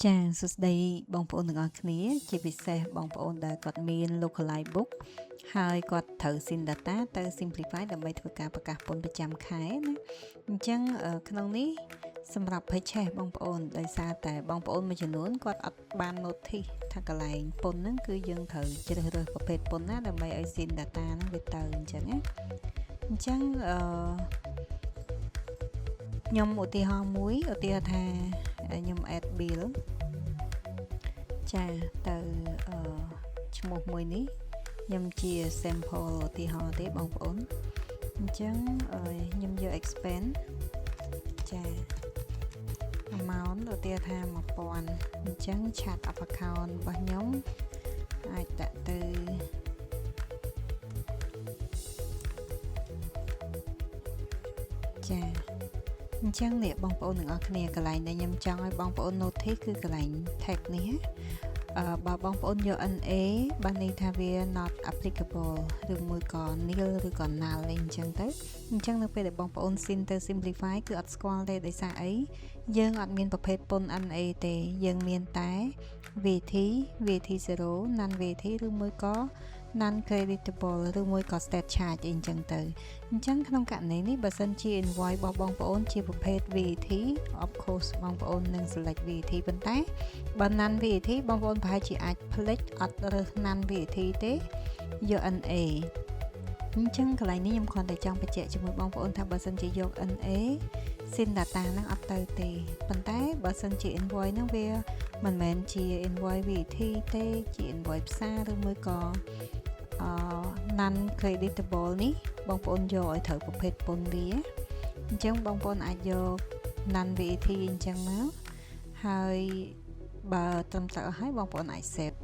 ចាសួស្តីបងប្អូនទាំងអស់គ្នាជាពិសេសបងប្អូនដែលគាត់មាន localized book ហើយគាត់ត្រូវ sin data ទៅ simplify ដើម្បីធ្វើការប្រកាសពន្ធប្រចាំខែណាអញ្ចឹងក្នុងនេះសម្រាប់ purchase បងប្អូនដោយសារតែបងប្អូនមួយចំនួនគាត់អត់បាន notice ថាកន្លែងពន្ធហ្នឹងគឺយើងត្រូវជ្រើសរើសប្រភេទពន្ធណាដើម្បីឲ្យ sin data ហ្នឹងវាទៅអញ្ចឹងណាអញ្ចឹងខ្ញុំឧទាហរណ៍មួយឧទាហរណ៍ថាខ្ញុំ add bill ចាទៅឈ្មោះមួយនេះខ្ញុំជា sample ឧទាហរណ៍ទេបងប្អូនអញ្ចឹងខ្ញុំយក expense ចា amount ឧទាហរណ៍ថា 1000 អញ្ចឹង chart of account របស់ខ្ញុំអាចដាក់ទៅចាអញ្ចឹងនេះបងប្អូនទាំងអស់គ្នាកន្លែងដែលខ្ញុំចង់ឲ្យបងប្អូន notice គឺកន្លែង tag នេះបើបងប្អូនយក NA បានន័យថាវា not applicable ឬមួយក៏ nil ឬក៏ null អីអញ្ចឹងទៅអញ្ចឹងនៅពេលដែលបងប្អូន sin ទៅ simplify គឺអត់ស្គាល់ទេដោយសារអីយើងអត់មានប្រភេទពន្ធ NA ទេយើងមានតែ VAT VAT 0 non VAT ឬមួយក៏ non creditable ឬមួយក៏ state charge អីអញ្ចឹងទៅអញ្ចឹងក្នុងករណីនេះបើសិនជា invoice របស់បងប្អូនជាប្រភេទ VAT of course បងប្អូននឹង select VAT ប៉ុន្តែបើ non VAT បងប្អូនប្រហែលជាអាចភ្លេចអត់រើស non VAT ទេយក NA អញ្ចឹងកន្លែងនេះខ្ញុំគ្រាន់តែចង់បញ្ជាក់ជាមួយបងប្អូនថាបើសិនជាយក NA sin data ហ្នឹងអត់ទៅទេប៉ុន្តែបើសិនជា invoice ហ្នឹងវាមិនមែនជា invoice VAT ទេជា invoice ផ្សារឬមួយក៏non creditable នេះបងប្អូនយកឲ្យត្រូវប្រភេទពន្ធវាអញ្ចឹងបងប្អូនអាចយក non VAT អញ្ចឹងមកហើយបើត្រឹមត្រូវហើយបងប្អូនអាច save